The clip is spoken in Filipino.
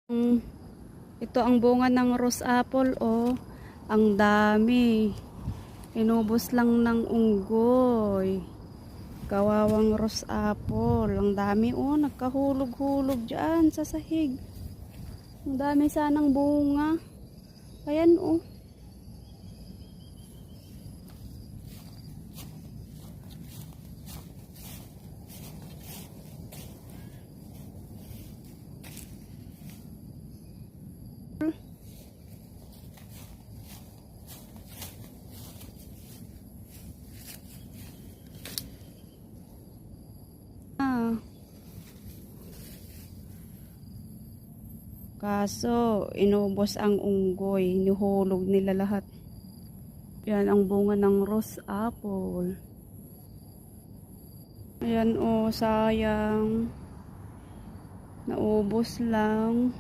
Mm, Ito ang bunga ng rose apple, oh. Ang dami. Inubos lang ng unggoy. Kawawang rose apple. Ang dami, oh. Nagkahulog-hulog dyan sa sahig. Ang dami sanang bunga. Ayan, oh. Ah. Kaso, inubos ang unggoy. Nihulog nila lahat. Yan ang bunga ng rose apple. Ayan, oh, sayang. Naubos lang.